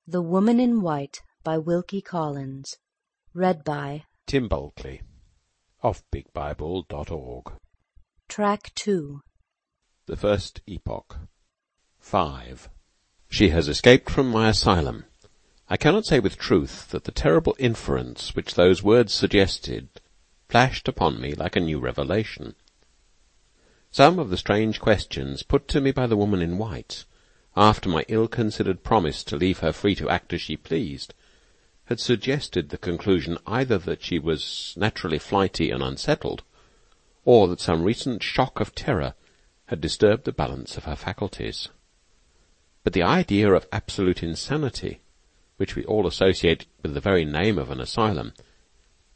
The Woman in White by Wilkie Collins. Read by Tim Bulkley of BigBible.org. Track 2. The First Epoch. 5. She has escaped from my asylum. I cannot say with truth that the terrible inference which those words suggested flashed upon me like a new revelation. Some of the strange questions put to me by the woman in white, after my ill-considered promise to leave her free to act as she pleased, had suggested the conclusion either that she was naturally flighty and unsettled, or that some recent shock of terror had disturbed the balance of her faculties. But the idea of absolute insanity, which we all associate with the very name of an asylum,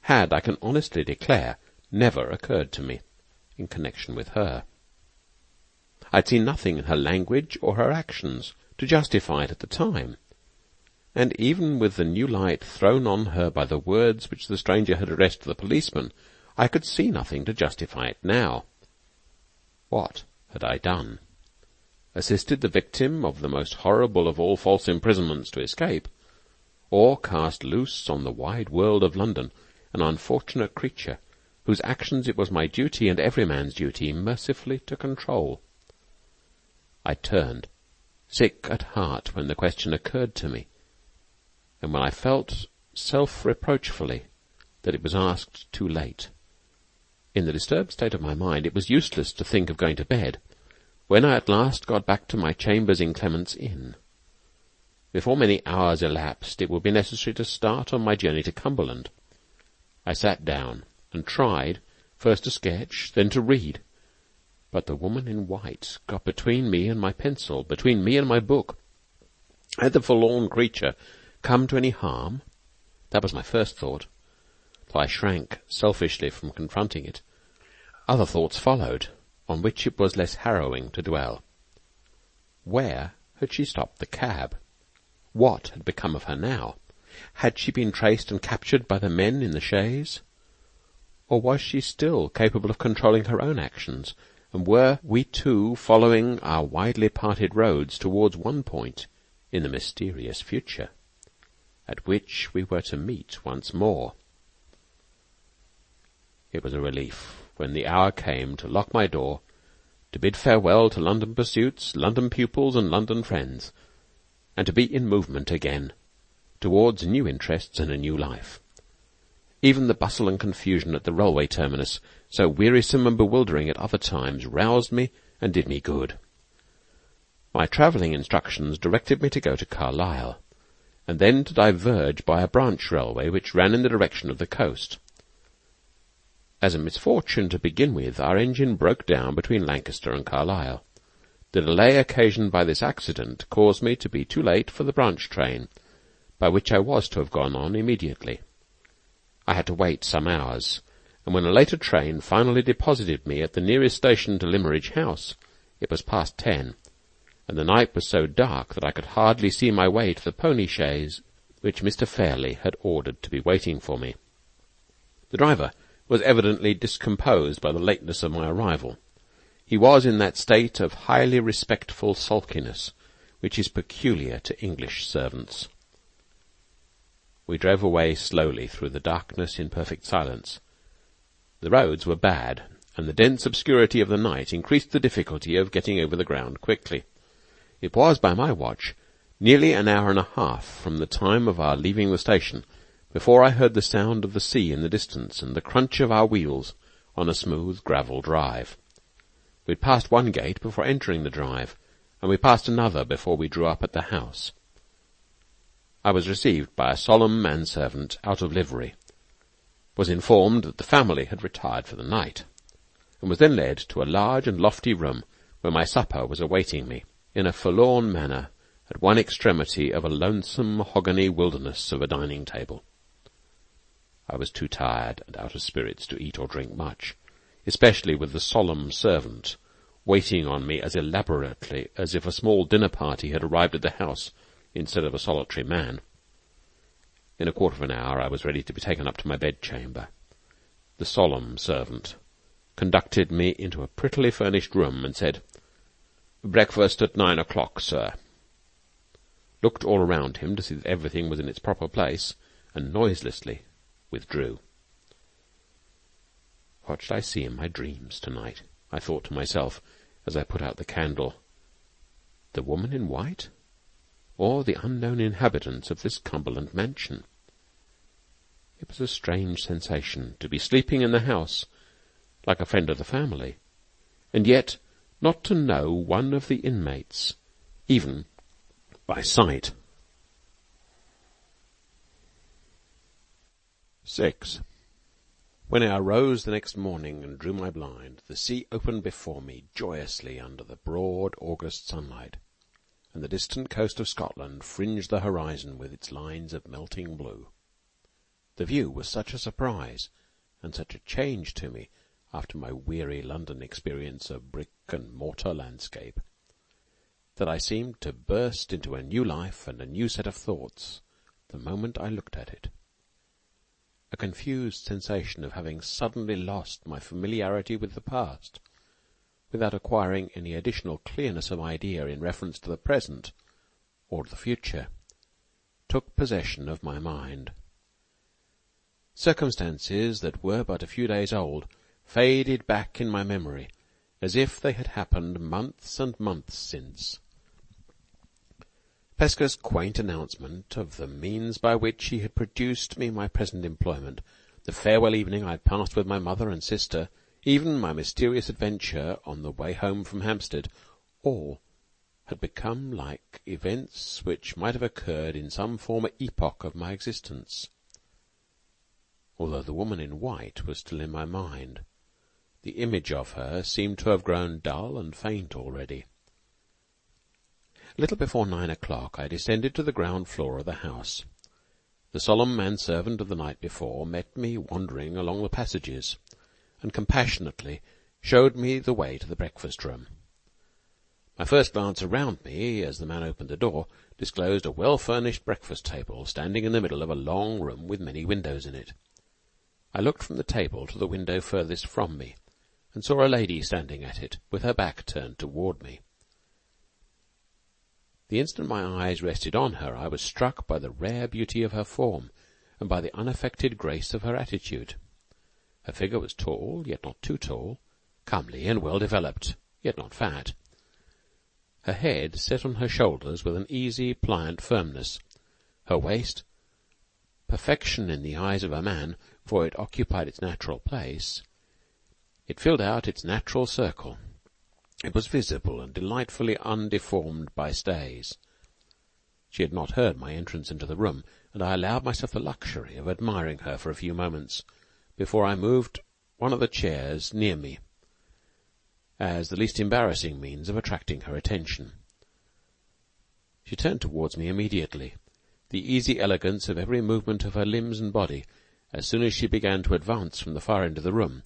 had, I can honestly declare, never occurred to me in connection with her. I had seen nothing in her language or her actions to justify it at the time, and even with the new light thrown on her by the words which the stranger had addressed to the policeman, I could see nothing to justify it now. What had I done? Assisted the victim of the most horrible of all false imprisonments to escape, or cast loose on the wide world of London an unfortunate creature whose actions it was my duty and every man's duty mercifully to control? I turned, sick at heart, when the question occurred to me, and when I felt self-reproachfully that it was asked too late. In the disturbed state of my mind, it was useless to think of going to bed, when I at last got back to my chambers in Clement's Inn. Before many hours elapsed, it would be necessary to start on my journey to Cumberland. I sat down and tried, first to sketch, then to read. But the woman in white got between me and my pencil, between me and my book. Had the forlorn creature come to any harm? That was my first thought, though I shrank selfishly from confronting it. Other thoughts followed, on which it was less harrowing to dwell. Where had she stopped the cab? What had become of her now? Had she been traced and captured by the men in the chaise? Or was she still capable of controlling her own actions, and were we two following our widely parted roads towards one point in the mysterious future, at which we were to meet once more? It was a relief when the hour came to lock my door, to bid farewell to London pursuits, London pupils, and London friends, and to be in movement again, towards new interests and a new life. Even the bustle and confusion at the railway terminus, so wearisome and bewildering at other times, roused me and did me good. My travelling instructions directed me to go to Carlisle, and then to diverge by a branch railway which ran in the direction of the coast. As a misfortune to begin with, our engine broke down between Lancaster and Carlisle. The delay occasioned by this accident caused me to be too late for the branch train, by which I was to have gone on immediately. I had to wait some hours, and when a later train finally deposited me at the nearest station to Limmeridge House, it was past 10, and the night was so dark that I could hardly see my way to the pony chaise which Mr. Fairley had ordered to be waiting for me. The driver was evidently discomposed by the lateness of my arrival. He was in that state of highly respectful sulkiness which is peculiar to English servants. We drove away slowly through the darkness in perfect silence. The roads were bad, and the dense obscurity of the night increased the difficulty of getting over the ground quickly. It was, by my watch, nearly an hour and a half from the time of our leaving the station before I heard the sound of the sea in the distance and the crunch of our wheels on a smooth gravel drive. We had passed one gate before entering the drive, and we passed another before we drew up at the house. I was received by a solemn manservant out of livery, was informed that the family had retired for the night, and was then led to a large and lofty room where my supper was awaiting me, in a forlorn manner, at one extremity of a lonesome mahogany wilderness of a dining-table. I was too tired and out of spirits to eat or drink much, especially with the solemn servant waiting on me as elaborately as if a small dinner-party had arrived at the house instead of a solitary man. In a quarter of an hour I was ready to be taken up to my bedchamber. The solemn servant conducted me into a prettily furnished room and said, "Breakfast at 9 o'clock, sir." looked all around him to see that everything was in its proper place, and noiselessly withdrew. What should I see in my dreams tonight? I thought to myself as I put out the candle. The woman in white, or the unknown inhabitants of this Cumberland mansion? It was a strange sensation to be sleeping in the house like a friend of the family, and yet not to know one of the inmates, even by sight. 6. When I arose the next morning and drew my blind, the sea opened before me joyously under the broad August sunlight, and the distant coast of Scotland fringed the horizon with its lines of melting blue. The view was such a surprise and such a change to me after my weary London experience of brick and mortar landscape, that I seemed to burst into a new life and a new set of thoughts the moment I looked at it. A confused sensation of having suddenly lost my familiarity with the past, without acquiring any additional clearness of idea in reference to the present or the future, took possession of my mind. Circumstances that were but a few days old faded back in my memory, as if they had happened months and months since. Pesker's quaint announcement of the means by which he had produced me my present employment, the farewell evening I had passed with my mother and sister, even my mysterious adventure on the way home from Hampstead, all had become like events which might have occurred in some former epoch of my existence. Although the woman in white was still in my mind, the image of her seemed to have grown dull and faint already. A little before 9 o'clock I descended to the ground floor of the house. The solemn manservant of the night before met me wandering along the passages, and compassionately showed me the way to the breakfast-room. My first glance around me, as the man opened the door, disclosed a well-furnished breakfast-table standing in the middle of a long room with many windows in it. I looked from the table to the window furthest from me, and saw a lady standing at it, with her back turned toward me. The instant my eyes rested on her, I was struck by the rare beauty of her form, and by the unaffected grace of her attitude. Her figure was tall, yet not too tall, comely and well developed, yet not fat. Her head set on her shoulders with an easy, pliant firmness. Her waist, perfection in the eyes of a man, for it occupied its natural place. It filled out its natural circle. It was visible and delightfully undeformed by stays. She had not heard my entrance into the room, and I allowed myself the luxury of admiring her for a few moments before I moved one of the chairs near me, as the least embarrassing means of attracting her attention. She turned towards me immediately, the easy elegance of every movement of her limbs and body, as soon as she began to advance from the far end of the room,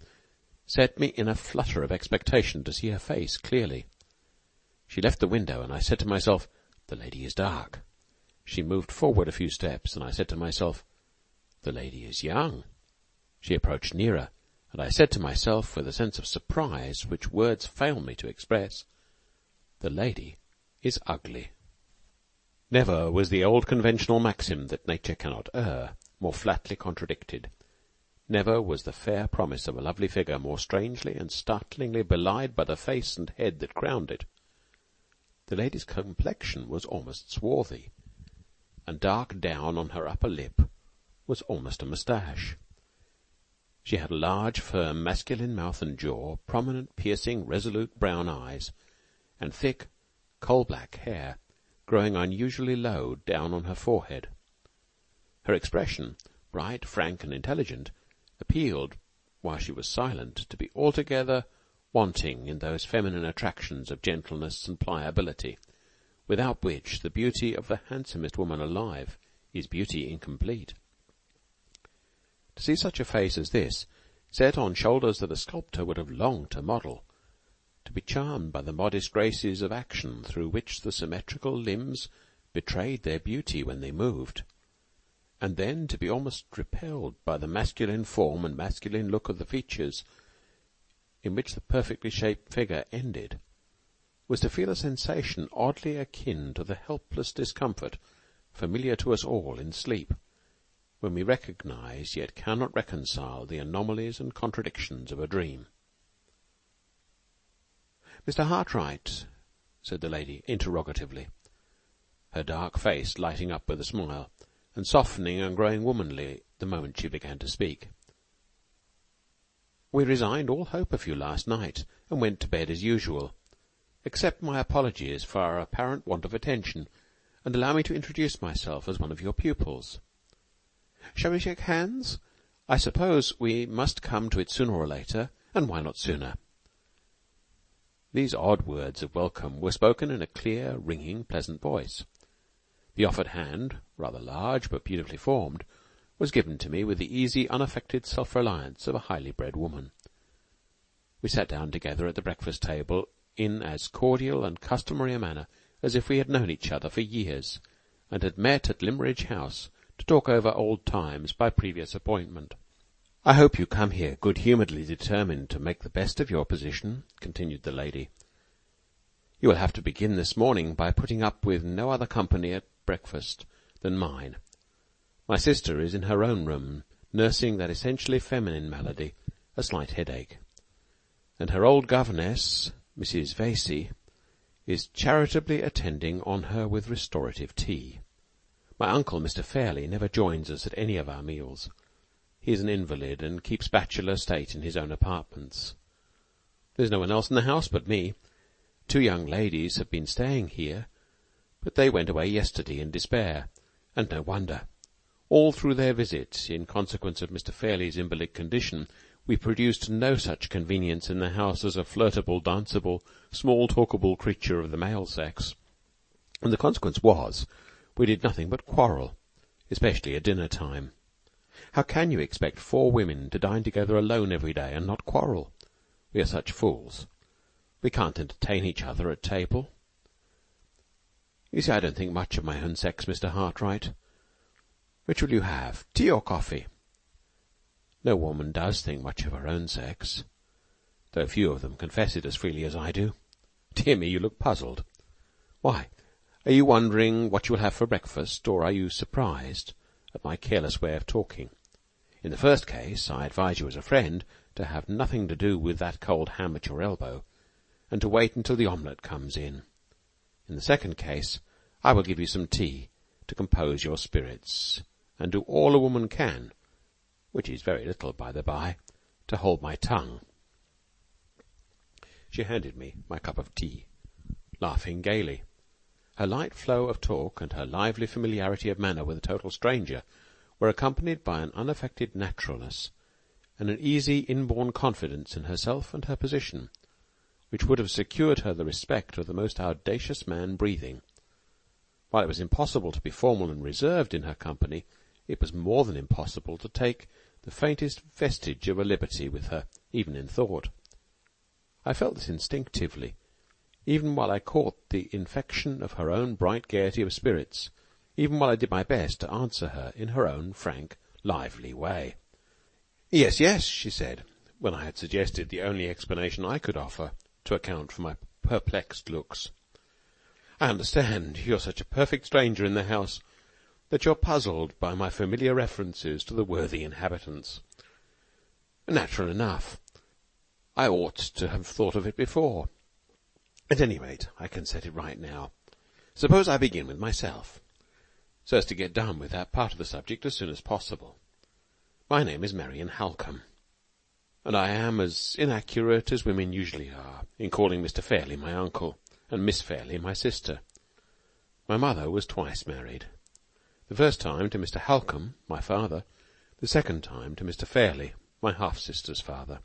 set me in a flutter of expectation to see her face clearly. She left the window, and I said to myself, "The lady is dark." She moved forward a few steps, and I said to myself, "The lady is young." She approached nearer, and I said to myself, with a sense of surprise which words fail me to express, "The lady is ugly." Never was the old conventional maxim that nature cannot err more flatly contradicted. Never was the fair promise of a lovely figure more strangely and startlingly belied by the face and head that crowned it. The lady's complexion was almost swarthy, and dark down on her upper lip was almost a moustache. She had a large, firm, masculine mouth and jaw, prominent, piercing, resolute brown eyes, and thick, coal-black hair growing unusually low down on her forehead. Her expression, bright, frank, and intelligent, appealed, while she was silent, to be altogether wanting in those feminine attractions of gentleness and pliability, without which the beauty of the handsomest woman alive is beauty incomplete. To see such a face as this, set on shoulders that a sculptor would have longed to model, to be charmed by the modest graces of action through which the symmetrical limbs betrayed their beauty when they moved, and then to be almost repelled by the masculine form and masculine look of the features in which the perfectly shaped figure ended, was to feel a sensation oddly akin to the helpless discomfort familiar to us all in sleep, when we recognize yet cannot reconcile the anomalies and contradictions of a dream. "Mr. Hartright," said the lady interrogatively, her dark face lighting up with a smile, and softening and growing womanly the moment she began to speak. "We resigned all hope of you last night, and went to bed as usual. Accept my apologies for our apparent want of attention, and allow me to introduce myself as one of your pupils. Shall we shake hands? I suppose we must come to it sooner or later, and why not sooner?" These odd words of welcome were spoken in a clear, ringing, pleasant voice. The offered hand, rather large but beautifully formed, was given to me with the easy, unaffected self-reliance of a highly bred woman. We sat down together at the breakfast table in as cordial and customary a manner as if we had known each other for years, and had met at Limmeridge House to talk over old times by previous appointment. "I hope you come here good-humouredly determined to make the best of your position," continued the lady. "You will have to begin this morning by putting up with no other company at breakfast than mine. My sister is in her own room, nursing that essentially feminine malady, a slight headache, and her old governess, Mrs. Vasey, is charitably attending on her with restorative tea. My uncle, Mr. Fairley, never joins us at any of our meals. He is an invalid, and keeps bachelor state in his own apartments. There's no one else in the house but me. 2 young ladies have been staying here, but they went away yesterday in despair, and no wonder. All through their visit, in consequence of Mr. Fairley's invalid condition, we produced no such convenience in the house as a flirtable, danceable, small-talkable creature of the male sex, and the consequence was, we did nothing but quarrel, especially at dinner-time. How can you expect 4 women to dine together alone every day and not quarrel? We are such fools. We can't entertain each other at table. You see, I don't think much of my own sex, Mr. Hartright. Which will you have, tea or coffee? No woman does think much of her own sex, though few of them confess it as freely as I do. Dear me, you look puzzled. Why, are you wondering what you will have for breakfast, or are you surprised at my careless way of talking? In the first case, I advise you as a friend to have nothing to do with that cold ham at your elbow, and to wait until the omelette comes in. In the second case, I will give you some tea to compose your spirits, and do all a woman can, which is very little, by the by, to hold my tongue. She handed me my cup of tea, laughing gaily. Her light flow of talk and her lively familiarity of manner with a total stranger were accompanied by an unaffected naturalness and an easy inborn confidence in herself and her position, which would have secured her the respect of the most audacious man breathing. While it was impossible to be formal and reserved in her company, it was more than impossible to take the faintest vestige of a liberty with her, even in thought. I felt this instinctively, even while I caught the infection of her own bright gaiety of spirits, even while I did my best to answer her in her own frank, lively way. "Yes, yes," she said, when I had suggested the only explanation I could offer to account for my perplexed looks. "I understand you're such a perfect stranger in the house that you're puzzled by my familiar references to the worthy inhabitants. Natural enough. I ought to have thought of it before. At any rate, I can set it right now. Suppose I begin with myself, so as to get done with that part of the subject as soon as possible. My name is Marian Halcombe, and I am as inaccurate as women usually are in calling Mr. Fairley my uncle, and Miss Fairley my sister. My mother was twice married. The first time to Mr. Halcombe, my father, the second time to Mr. Fairley, my half-sister's father.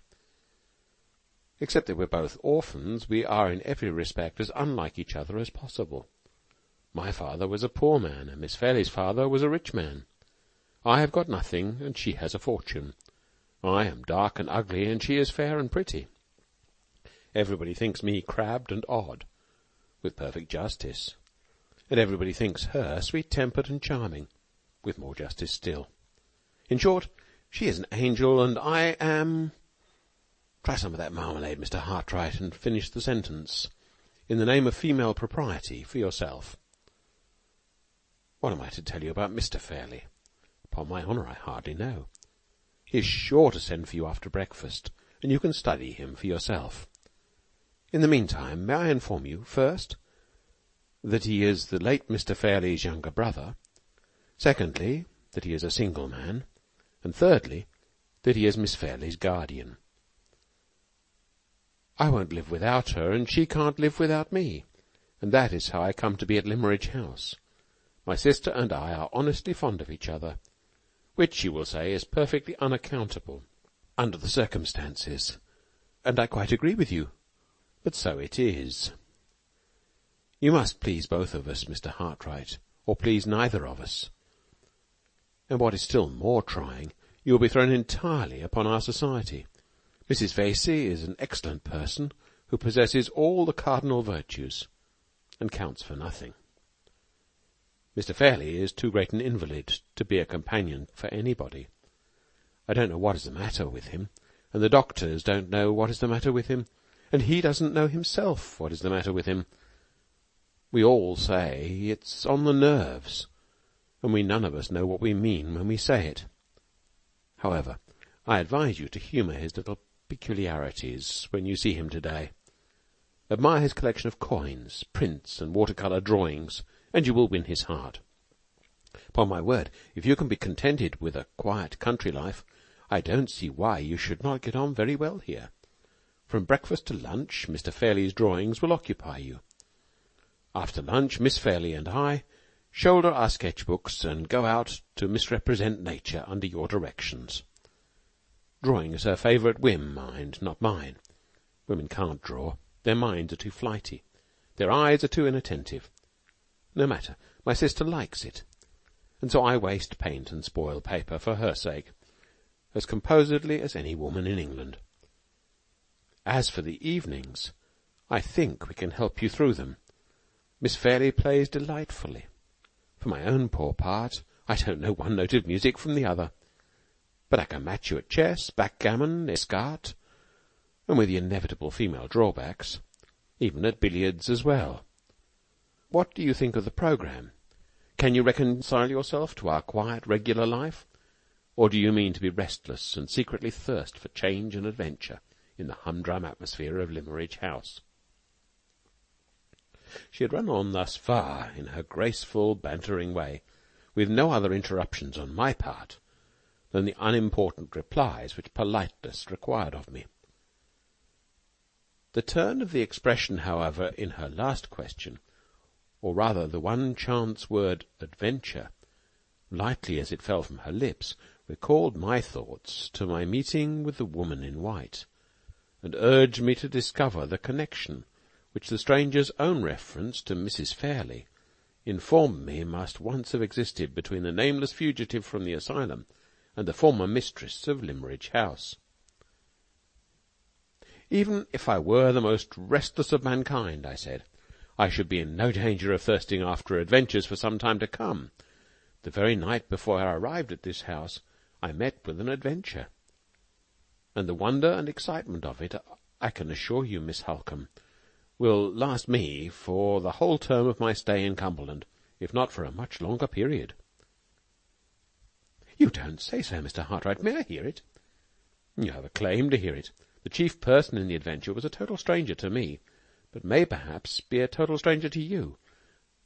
Except that we're both orphans, we are in every respect as unlike each other as possible. My father was a poor man, and Miss Fairley's father was a rich man. I have got nothing, and she has a fortune. I am dark and ugly, and she is fair and pretty. Everybody thinks me crabbed and odd, with perfect justice, and everybody thinks her sweet-tempered and charming, with more justice still. In short, she is an angel, and I am— Try some of that marmalade, Mr. Hartright, and finish the sentence. in the name of female propriety, for yourself. What am I to tell you about Mr. Fairley? Upon my honour, I hardly know. He is sure to send for you after breakfast, and you can study him for yourself. In the meantime, may I inform you, first, that he is the late Mr. Fairley's younger brother, secondly, that he is a single man, and thirdly, that he is Miss Fairley's guardian. I won't live without her, and she can't live without me, and that is how I come to be at Limmeridge House. My sister and I are honestly fond of each other, which, you will say, is perfectly unaccountable under the circumstances, and I quite agree with you, but so it is. You must please both of us, Mr. Hartright, or please neither of us. And what is still more trying, you will be thrown entirely upon our society. Mrs. Vesey is an excellent person, who possesses all the cardinal virtues, and counts for nothing. Mr. Fairley is too great an invalid to be a companion for anybody. I don't know what is the matter with him, and the doctors don't know what is the matter with him, and he doesn't know himself what is the matter with him. We all say it's on the nerves, and we none of us know what we mean when we say it. However, I advise you to humour his little peculiarities when you see him today. Admire his collection of coins, prints, and water-colour drawings, and you will win his heart. Upon my word, if you can be contented with a quiet country life, I don't see why you should not get on very well here. From breakfast to lunch, Mr. Fairley's drawings will occupy you. After lunch, Miss Fairley and I shoulder our sketch-books and go out to misrepresent nature under your directions. Drawing is her favourite whim, mind, not mine. Women can't draw. Their minds are too flighty. Their eyes are too inattentive. No matter, my sister likes it, and so I waste paint and spoil paper for her sake, as composedly as any woman in England. As for the evenings, I think we can help you through them. Miss Fairley plays delightfully. For my own poor part, I don't know one note of music from the other, but I can match you at chess, backgammon, escarte, and with the inevitable female drawbacks, even at billiards as well. What do you think of the programme? Can you reconcile yourself to our quiet, regular life, or do you mean to be restless and secretly thirst for change and adventure in the humdrum atmosphere of Limmeridge House? She had run on thus far in her graceful, bantering way, with no other interruptions on my part than the unimportant replies which politeness required of me. The turn of the expression, however, in her last question, or rather the one chance word adventure, lightly as it fell from her lips, recalled my thoughts to my meeting with the woman in white, and urged me to discover the connection which the stranger's own reference to Mrs. Fairley informed me must once have existed between the nameless fugitive from the asylum and the former mistress of Limmeridge House. Even if I were the most restless of mankind, I said, I should be in no danger of thirsting after adventures for some time to come. The very night before I arrived at this house, I met with an adventure, and the wonder and excitement of it, I can assure you, Miss Halcombe, will last me for the whole term of my stay in Cumberland, if not for a much longer period. You don't say so, Mr. Hartright. May I hear it? You have a claim to hear it. The chief person in the adventure was a total stranger to me, but may perhaps be a total stranger to you.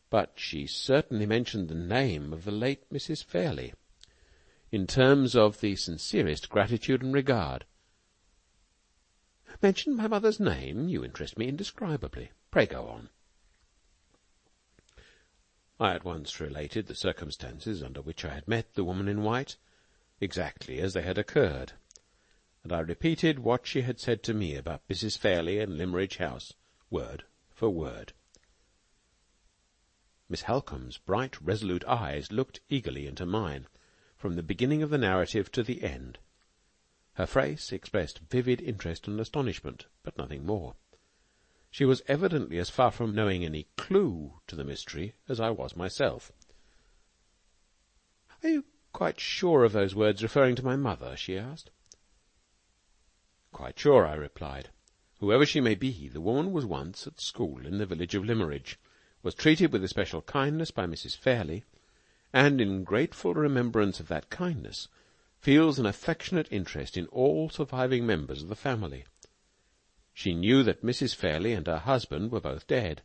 But she certainly mentioned the name of the late Mrs. Fairley, in terms of the sincerest gratitude and regard. Mentioned my mother's name? You interest me indescribably. Pray go on. I at once related the circumstances under which I had met the woman in white, exactly as they had occurred, and I repeated what she had said to me about Mrs. Fairley and Limmeridge House, word for word. Miss Halcombe's bright, resolute eyes looked eagerly into mine, from the beginning of the narrative to the end. Her face expressed vivid interest and astonishment, but nothing more. She was evidently as far from knowing any clue to the mystery as I was myself. "Are you quite sure of those words referring to my mother?" she asked. "Quite sure," I replied. Whoever she may be, the woman was once at school in the village of Limmeridge, was treated with especial kindness by Mrs. Fairlie, and in grateful remembrance of that kindness feels an affectionate interest in all surviving members of the family. She knew that Mrs. Fairlie and her husband were both dead,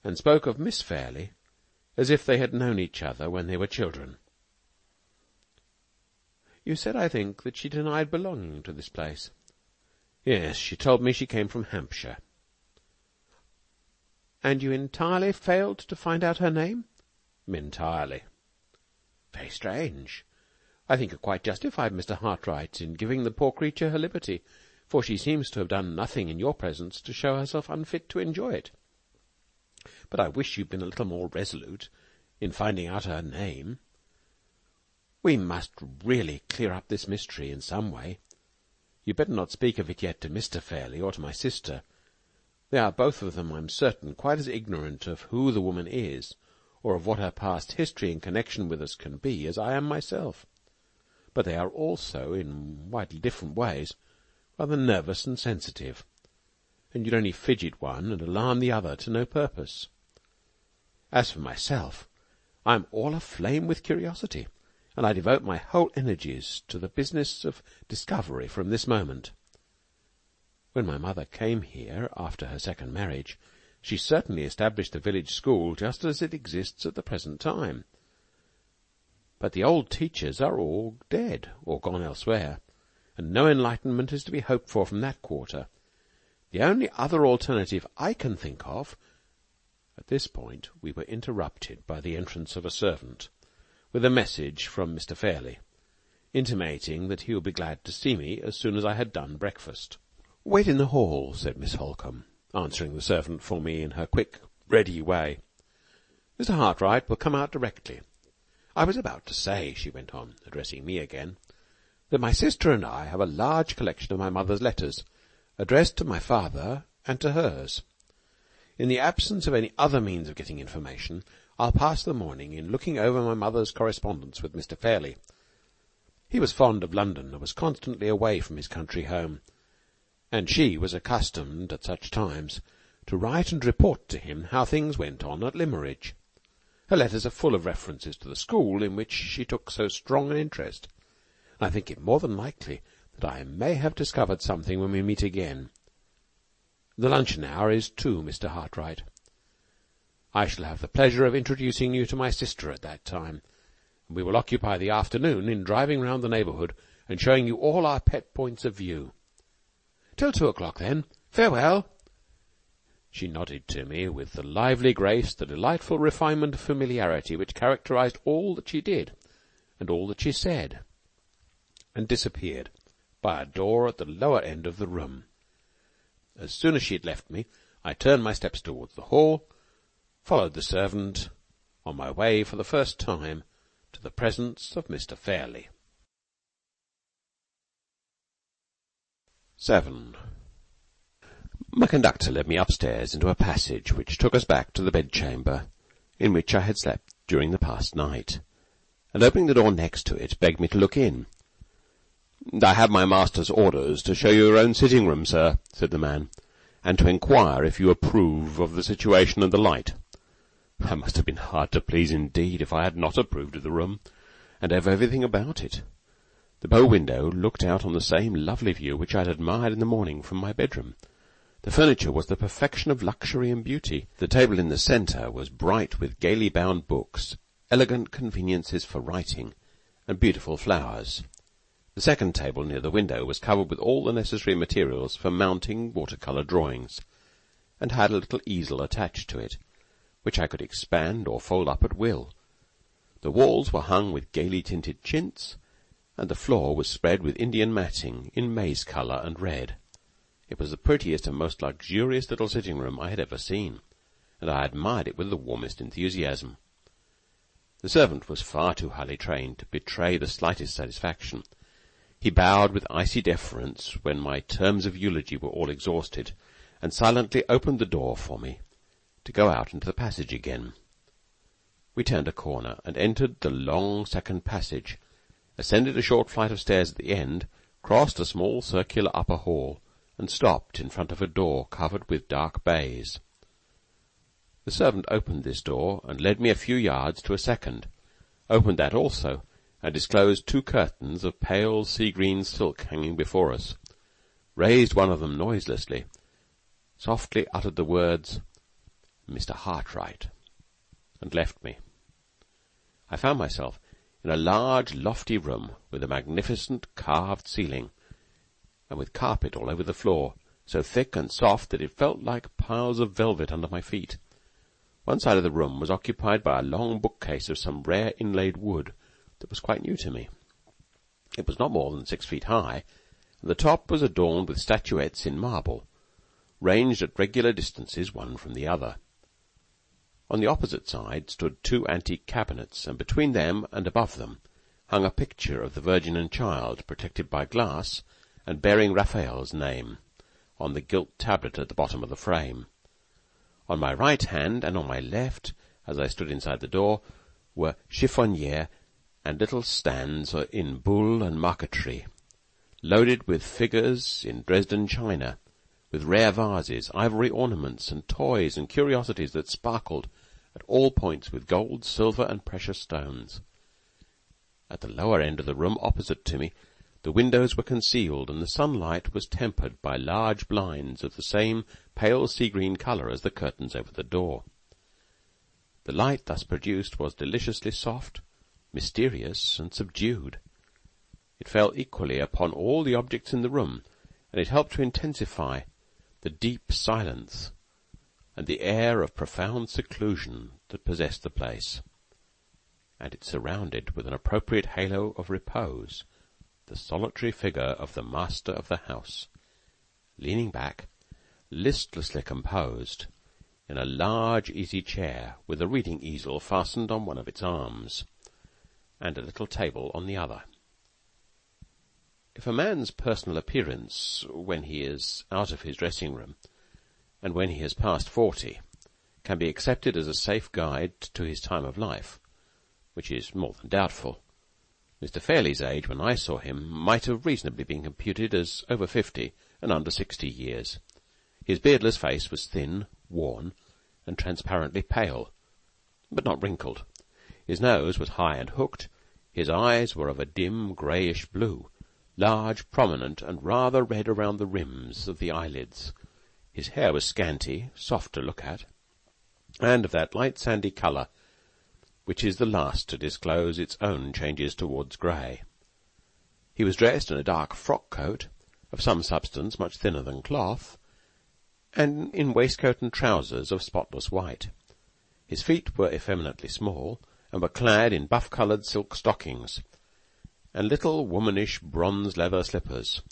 and spoke of Miss Fairlie as if they had known each other when they were children. You said, I think, that she denied belonging to this place. Yes, she told me she came from Hampshire. And you entirely failed to find out her name? Entirely. Very strange. I think it quite justified Mr. Hartright in giving the poor creature her liberty, for she seems to have done nothing in your presence to show herself unfit to enjoy it. But I wish you'd been a little more resolute in finding out her name. We must really clear up this mystery in some way. You'd better not speak of it yet to Mr. Fairlie or to my sister. They are both of them, I'm certain, quite as ignorant of who the woman is, or of what her past history in connection with us can be, as I am myself. But they are also, in widely different ways, rather nervous and sensitive, and you'd only fidget one and alarm the other to no purpose. As for myself, I am all aflame with curiosity, and I devote my whole energies to the business of discovery from this moment. When my mother came here after her second marriage, she certainly established the village school just as it exists at the present time. But the old teachers are all dead or gone elsewhere, and no enlightenment is to be hoped for from that quarter. The only other alternative I can think of— At this point we were interrupted by the entrance of a servant, with a message from Mr. Fairlie, intimating that he would be glad to see me as soon as I had done breakfast. "Wait in the hall," said Miss Holcombe, answering the servant for me in her quick, ready way. "Mr. Hartright will come out directly. I was about to say," she went on, addressing me again, "that my sister and I have a large collection of my mother's letters, addressed to my father and to hers. In the absence of any other means of getting information, I'll pass the morning in looking over my mother's correspondence with Mr. Fairlie. He was fond of London and was constantly away from his country home, and she was accustomed at such times to write and report to him how things went on at Limmeridge. Her letters are full of references to the school in which she took so strong an interest, and I think it more than likely that I may have discovered something when we meet again. The luncheon hour is 2, Mr. Hartright. I shall have the pleasure of introducing you to my sister at that time, and we will occupy the afternoon in driving round the neighbourhood and showing you all our pet points of view. Till 2 o'clock, then. Farewell." She nodded to me with the lively grace, the delightful refinement of familiarity which characterized all that she did and all that she said, and disappeared by a door at the lower end of the room. As soon as she had left me, I turned my steps towards the hall, followed the servant, on my way for the first time to the presence of Mr. Fairlie. 7. My conductor led me upstairs into a passage which took us back to the bedchamber in which I had slept during the past night, and opening the door next to it, begged me to look in. "I have my master's orders to show you your own sitting-room, sir," said the man, "and to inquire if you approve of the situation and the light." I must have been hard to please indeed if I had not approved of the room, and of everything about it. The bow window looked out on the same lovely view which I had admired in the morning from my bedroom. The furniture was the perfection of luxury and beauty. The table in the centre was bright with gaily bound books, elegant conveniences for writing, and beautiful flowers. The second table near the window was covered with all the necessary materials for mounting water-colour drawings, and had a little easel attached to it, which I could expand or fold up at will. The walls were hung with gaily tinted chintz, and the floor was spread with Indian matting in maize colour and red. It was the prettiest and most luxurious little sitting-room I had ever seen, and I admired it with the warmest enthusiasm. The servant was far too highly trained to betray the slightest satisfaction. He bowed with icy deference when my terms of eulogy were all exhausted, and silently opened the door for me to go out into the passage again. We turned a corner and entered the long second passage, ascended a short flight of stairs at the end, crossed a small circular upper hall, and stopped in front of a door covered with dark baize. The servant opened this door and led me a few yards to a second, opened that also, and disclosed two curtains of pale sea-green silk hanging before us, raised one of them noiselessly, softly uttered the words, "Mr. Hartright," and left me. I found myself in a large, lofty room with a magnificent carved ceiling, and with carpet all over the floor, so thick and soft that it felt like piles of velvet under my feet. One side of the room was occupied by a long bookcase of some rare inlaid wood that was quite new to me. It was not more than 6 feet high, and the top was adorned with statuettes in marble, ranged at regular distances one from the other. On the opposite side stood two antique cabinets, and between them and above them hung a picture of the Virgin and Child, protected by glass and bearing Raphael's name on the gilt tablet at the bottom of the frame. On my right hand and on my left, as I stood inside the door, were chiffonières and little stands in buhl and marqueterie, loaded with figures in Dresden china, with rare vases, ivory ornaments, and toys and curiosities that sparkled at all points with gold, silver, and precious stones. At the lower end of the room opposite to me, the windows were concealed, and the sunlight was tempered by large blinds of the same pale sea-green colour as the curtains over the door. The light thus produced was deliciously soft, mysterious, and subdued. It fell equally upon all the objects in the room, and it helped to intensify the deep silence and the air of profound seclusion that possessed the place. And it surrounded with an appropriate halo of repose the solitary figure of the master of the house, leaning back, listlessly composed, in a large easy chair with a reading easel fastened on one of its arms, and a little table on the other. If a man's personal appearance, when he is out of his dressing-room, and when he has passed 40, can be accepted as a safe guide to his time of life, which is more than doubtful, Mr. Fairley's age when I saw him might have reasonably been computed as over 50 and under 60 years. His beardless face was thin, worn, and transparently pale, but not wrinkled. His nose was high and hooked. His eyes were of a dim greyish blue, large, prominent, and rather red around the rims of the eyelids. His hair was scanty, soft to look at, and of that light sandy colour which is the last to disclose its own changes towards grey. He was dressed in a dark frock-coat, of some substance much thinner than cloth, and in waistcoat and trousers of spotless white. His feet were effeminately small, and were clad in buff-coloured silk stockings, and little womanish bronze leather slippers.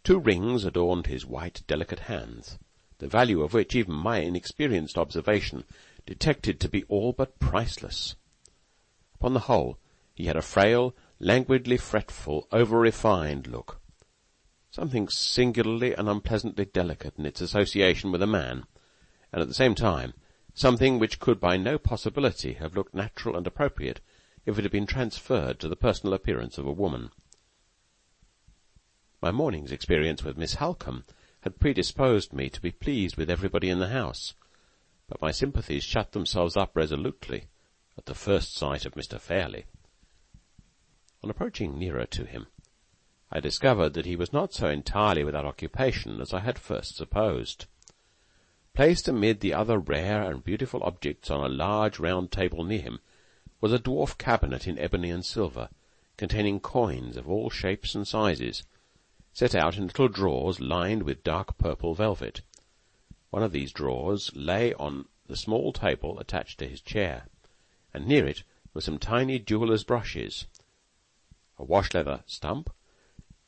2 rings adorned his white, delicate hands, the value of which even my inexperienced observation detected to be all but priceless. Upon the whole, he had a frail, languidly fretful, over-refined look, something singularly and unpleasantly delicate in its association with a man, and at the same time something which could by no possibility have looked natural and appropriate if it had been transferred to the personal appearance of a woman. My morning's experience with Miss Halcombe had predisposed me to be pleased with everybody in the house, but my sympathies shut themselves up resolutely at the first sight of Mr. Fairley. On approaching nearer to him, I discovered that he was not so entirely without occupation as I had first supposed. Placed amid the other rare and beautiful objects on a large round table near him was a dwarf cabinet in ebony and silver, containing coins of all shapes and sizes, set out in little drawers lined with dark purple velvet. One of these drawers lay on the small table attached to his chair, and near it were some tiny jeweller's brushes, a wash-leather stump,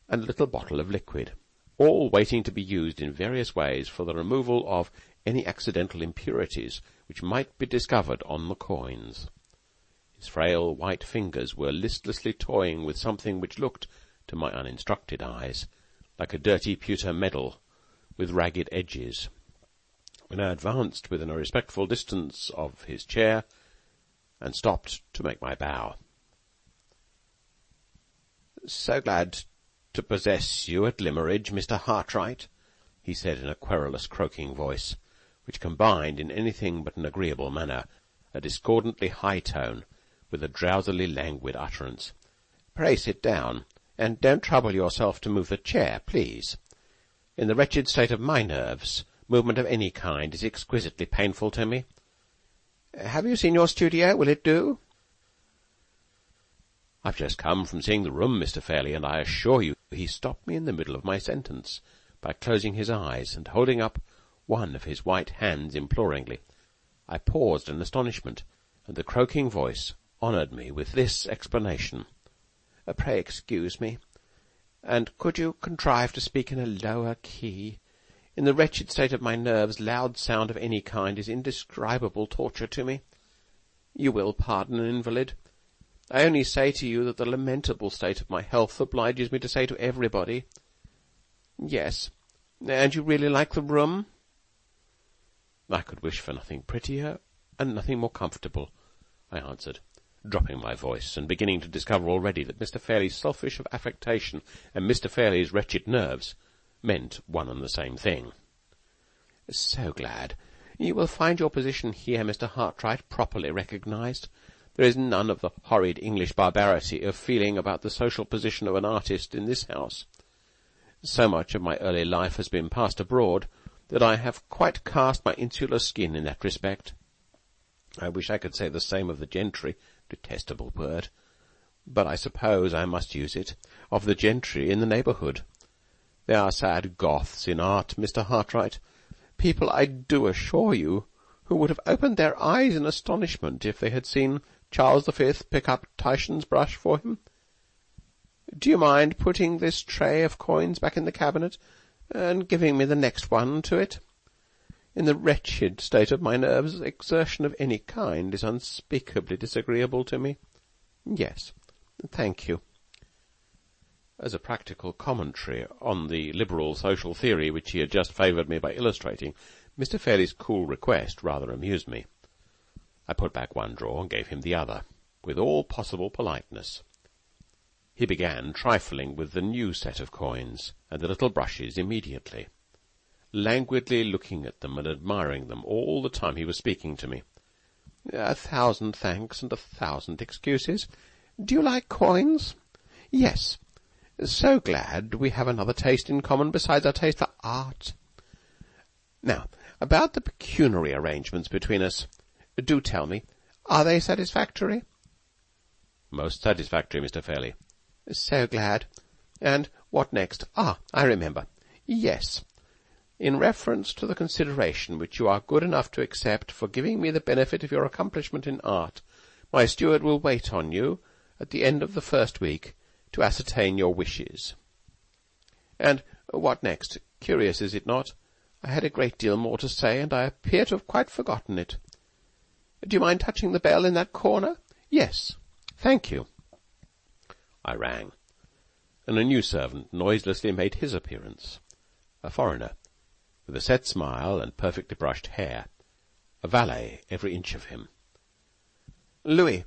and a little bottle of liquid, all waiting to be used in various ways for the removal of any accidental impurities which might be discovered on the coins. His frail white fingers were listlessly toying with something which looked, to my uninstructed eyes, like a dirty pewter medal with ragged edges. When I advanced within a respectful distance of his chair and stopped to make my bow. "So glad to possess you at Limmeridge, Mr. Hartright," he said in a querulous, croaking voice, which combined in anything but an agreeable manner a discordantly high tone with a drowsily languid utterance. "Pray sit down, and don't trouble yourself to move the chair, please. In the wretched state of my nerves, movement of any kind is exquisitely painful to me. Have you seen your studio? Will it do?" "I've just come from seeing the room, Mr. Fairley, and I assure you—" He stopped me in the middle of my sentence by closing his eyes and holding up one of his white hands imploringly. I paused in astonishment, and the croaking voice honoured me with this explanation. "Pray excuse me. And could you contrive to speak in a lower key? In the wretched state of my nerves, loud sound of any kind is indescribable torture to me. You will pardon an invalid. I only say to you that the lamentable state of my health obliges me to say to everybody—" "Yes. And you really like the room?" "I could wish for nothing prettier and nothing more comfortable," I answered, dropping my voice, and beginning to discover already that Mr. Fairley's selfish of affectation and Mr. Fairley's wretched nerves meant one and the same thing. "So glad. You will find your position here, Mr. Hartright, properly recognized. There is none of the horrid English barbarity of feeling about the social position of an artist in this house. So much of my early life has been passed abroad that I have quite cast my insular skin in that respect. I wish I could say the same of the gentry, detestable word, but I suppose I must use it, of the gentry in the neighbourhood. They are sad Goths in art, Mr. Hartright, people, I do assure you, who would have opened their eyes in astonishment if they had seen Charles V pick up Titian's brush for him. Do you mind putting this tray of coins back in the cabinet, and giving me the next one to it? In the wretched state of my nerves, exertion of any kind is unspeakably disagreeable to me. Yes, thank you." As a practical commentary on the liberal social theory which he had just favoured me by illustrating, Mr. Fairley's cool request rather amused me. I put back one drawer and gave him the other, with all possible politeness. He began trifling with the new set of coins and the little brushes immediately, languidly looking at them and admiring them all the time he was speaking to me. "A thousand thanks and 1,000 excuses. Do you like coins?" "Yes. So glad we have another taste in common besides our taste for art. Now, about the pecuniary arrangements between us. Do tell me, are they satisfactory?" "Most satisfactory, Mr. Fairley." "So glad. And what next? Ah, I remember. Yes. In reference to the consideration which you are good enough to accept for giving me the benefit of your accomplishment in art, my steward will wait on you at the end of the first week to ascertain your wishes. And what next? Curious, is it not? I had a great deal more to say, and I appear to have quite forgotten it. Do you mind touching the bell in that corner? Yes. Thank you." I rang, and a new servant noiselessly made his appearance, a foreigner, with a set smile and perfectly brushed hair, a valet every inch of him. "Louis,"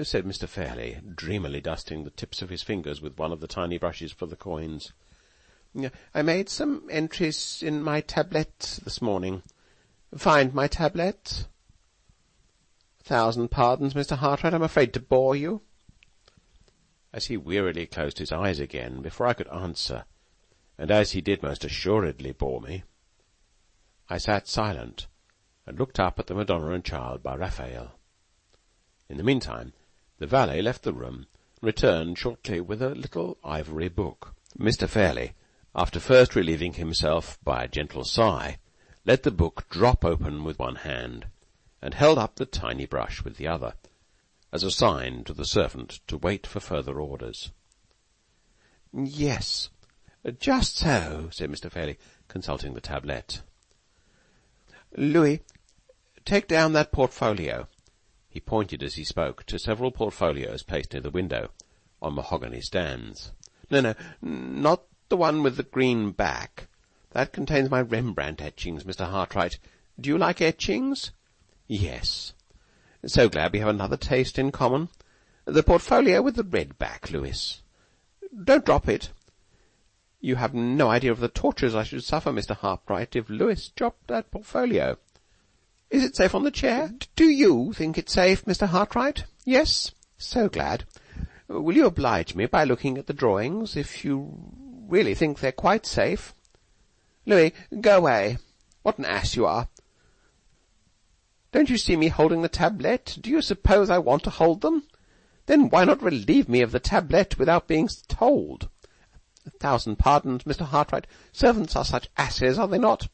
said Mr. Fairley, dreamily dusting the tips of his fingers with one of the tiny brushes for the coins, "I made some entries in my tablette this morning. Find my tablette? 1,000 pardons, Mr. Hartright, I'm afraid to bore you." As he wearily closed his eyes again before I could answer, and as he did most assuredly bore me, I sat silent and looked up at the Madonna and Child by Raphael. In the meantime, the valet left the room and returned shortly with a little ivory book. Mr. Fairley, after first relieving himself by a gentle sigh, let the book drop open with one hand, and held up the tiny brush with the other, as a sign to the servant to wait for further orders. "Yes, just so," said Mr. Fairley, consulting the tablette. "Louis, take down that portfolio." He pointed as he spoke to several portfolios placed near the window, on mahogany stands. No, not the one with the green back. That contains my Rembrandt etchings, Mr. Hartright. Do you like etchings?" "Yes." "So glad we have another taste in common. The portfolio with the red back, Louis. Don't drop it. You have no idea of the tortures I should suffer, Mr. Hartwright, if Louis dropped that portfolio. Is it safe on the chair? Do you think it's safe, Mr. Hartwright? Yes? So glad. Will you oblige me by looking at the drawings, if you really think they're quite safe? Louis, go away. What an ass you are. Don't you see me holding the tablette? Do you suppose I want to hold them? Then why not relieve me of the tablette without being told? 1,000 pardons, Mr. Hartwright. Servants are such asses, are they not?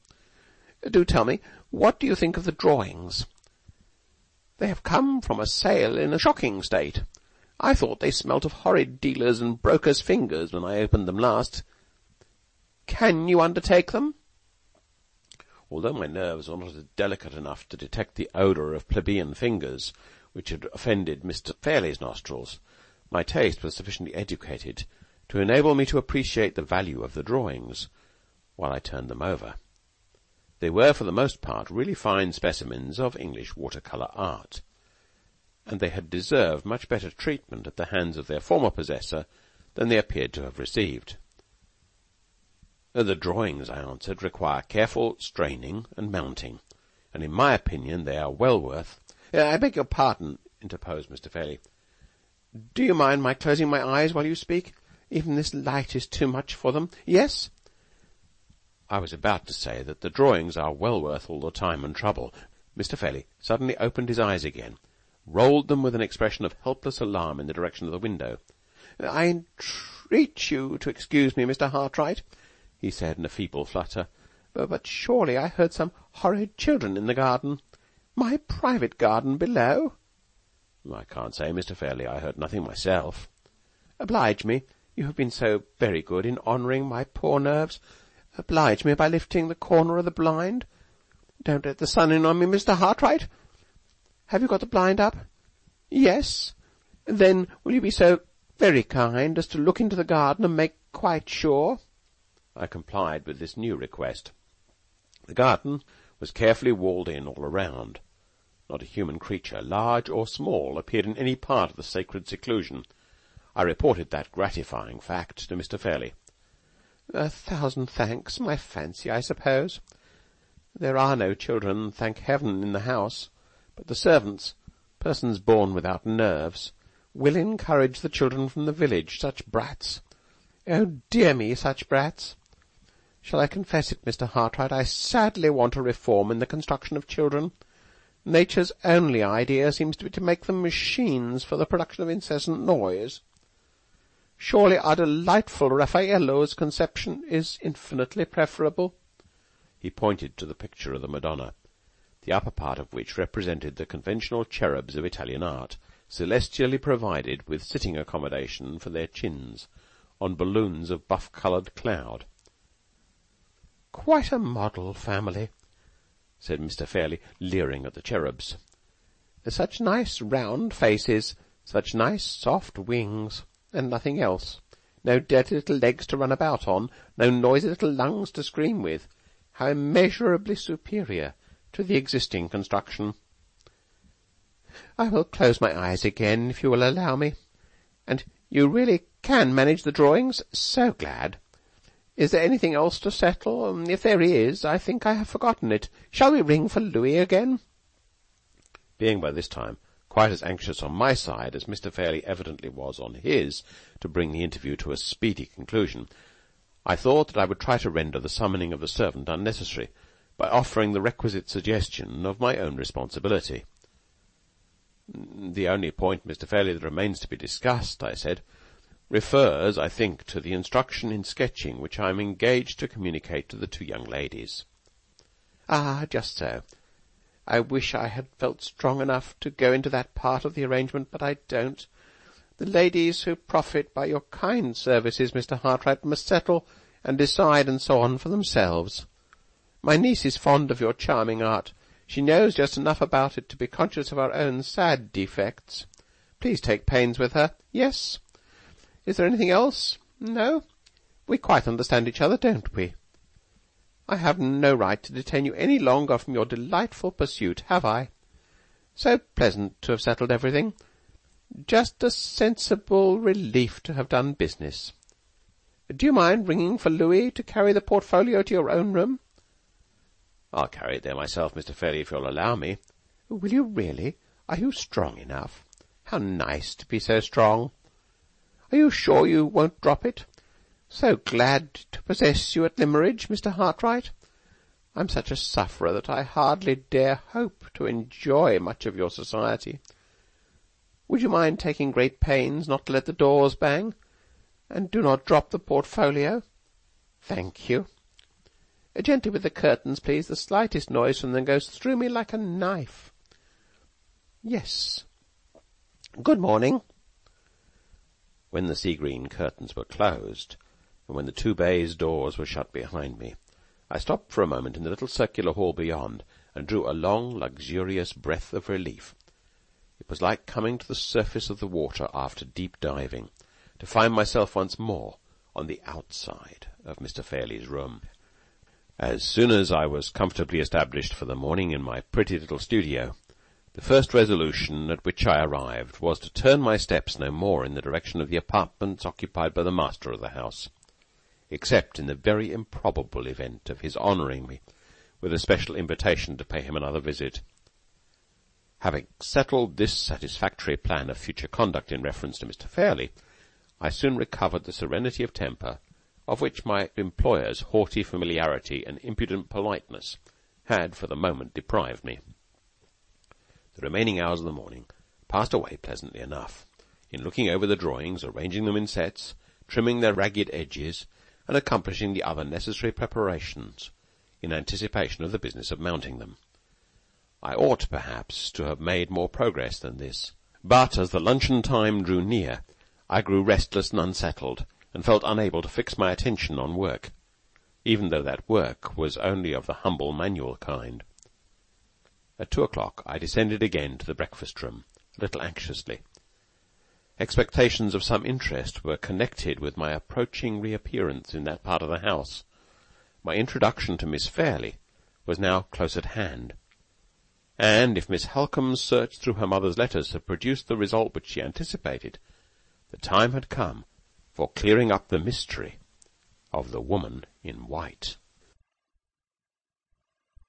Do tell me, what do you think of the drawings? They have come from a sale in a shocking state. I thought they smelt of horrid dealers' and brokers' fingers when I opened them last. Can you undertake them? Although my nerves were not delicate enough to detect the odour of plebeian fingers, which had offended Mr. Fairley's nostrils, my taste was sufficiently educated to enable me to appreciate the value of the drawings while I turned them over. They were, for the most part, really fine specimens of English water-colour art, and they had deserved much better treatment at the hands of their former possessor than they appeared to have received. The drawings, I answered, require careful straining and mounting, and in my opinion they are well worth— I beg your pardon, interposed Mr. Fairley. Do you mind my closing my eyes while you speak? Even this light is too much for them. Yes? I was about to say that the drawings are well worth all the time and trouble. Mr. Fairley suddenly opened his eyes again, rolled them with an expression of helpless alarm in the direction of the window. I entreat you to excuse me, Mr. Hartwright, he said in a feeble flutter, but surely I heard some horrid children in the garden. My private garden below? I can't say, Mr. Fairley. I heard nothing myself. Oblige me. You have been so very good in honouring my poor nerves. Oblige me by lifting the corner of the blind. Don't let the sun in on me, Mr. Hartwright. Have you got the blind up? Yes. Then will you be so very kind as to look into the garden and make quite sure? I complied with this new request. The garden was carefully walled in all around. Not a human creature, large or small, appeared in any part of the sacred seclusion. I reported that gratifying fact to Mr. Fairley. 1,000 thanks. My fancy, I suppose. There are no children, thank heaven, in the house, but the servants, persons born without nerves, will encourage the children from the village, such brats. Oh, dear me, such brats. Shall I confess it, Mr. Hartwright? I sadly want a reform in the construction of children. Nature's only idea seems to be to make them machines for the production of incessant noise. Surely our delightful Raffaello's conception is infinitely preferable. He pointed to the picture of the Madonna, the upper part of which represented the conventional cherubs of Italian art, celestially provided with sitting accommodation for their chins, on balloons of buff-coloured cloud. Quite a model family, said Mr. Fairley, leering at the cherubs. Such nice round faces, such nice soft wings, and nothing else. No dirty little legs to run about on, no noisy little lungs to scream with. How immeasurably superior to the existing construction. I will close my eyes again, if you will allow me. And you really can manage the drawings? So glad. Is there anything else to settle? If there is, I think I have forgotten it. Shall we ring for Louis again? Being by this time quite as anxious on my side as Mr. Fairley evidently was on his to bring the interview to a speedy conclusion, I thought that I would try to render the summoning of the servant unnecessary by offering the requisite suggestion of my own responsibility. The only point, Mr. Fairley, that remains to be discussed, I said, refers, I think, to the instruction in sketching which I am engaged to communicate to the two young ladies. Ah, just so. I wish I had felt strong enough to go into that part of the arrangement, but I don't. The ladies who profit by your kind services, Mr. Hartwright, must settle and decide and so on for themselves. My niece is fond of your charming art. She knows just enough about it to be conscious of her own sad defects. Please take pains with her. Yes? Is there anything else? No? We quite understand each other, don't we? I have no right to detain you any longer from your delightful pursuit, have I? So pleasant to have settled everything. Just a sensible relief to have done business. Do you mind ringing for Louis to carry the portfolio to your own room?" "I'll carry it there myself, Mr. Fairley, if you'll allow me." "Will you really? Are you strong enough? How nice to be so strong. Are you sure you won't drop it? So glad to possess you at Limmeridge, Mr. Hartwright. I'm such a sufferer that I hardly dare hope to enjoy much of your society. Would you mind taking great pains not to let the doors bang? And do not drop the portfolio. Thank you. Gently with the curtains, please. The slightest noise from them goes through me like a knife. Yes. Good morning." When the sea-green curtains were closed, and when the 2 baize doors were shut behind me, I stopped for a moment in the little circular hall beyond, and drew a long, luxurious breath of relief. It was like coming to the surface of the water after deep diving, to find myself once more on the outside of Mr. Fairley's room. As soon as I was comfortably established for the morning in my pretty little studio, the first resolution at which I arrived was to turn my steps no more in the direction of the apartments occupied by the master of the house, except in the very improbable event of his honouring me with a special invitation to pay him another visit. Having settled this satisfactory plan of future conduct in reference to Mr. Fairley, I soon recovered the serenity of temper of which my employer's haughty familiarity and impudent politeness had for the moment deprived me. The remaining hours of the morning passed away pleasantly enough, in looking over the drawings, arranging them in sets, trimming their ragged edges, and accomplishing the other necessary preparations in anticipation of the business of mounting them. I ought, perhaps, to have made more progress than this, but as the luncheon time drew near, I grew restless and unsettled, and felt unable to fix my attention on work, even though that work was only of the humble manual kind. At 2:00 I descended again to the breakfast-room, a little anxiously. Expectations of some interest were connected with my approaching reappearance in that part of the house. My introduction to Miss Fairley was now close at hand, and if Miss Halcombe's search through her mother's letters had produced the result which she anticipated, the time had come for clearing up the mystery of the woman in white.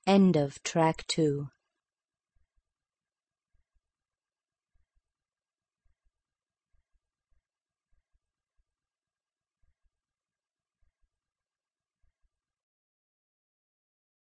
End of Track 2.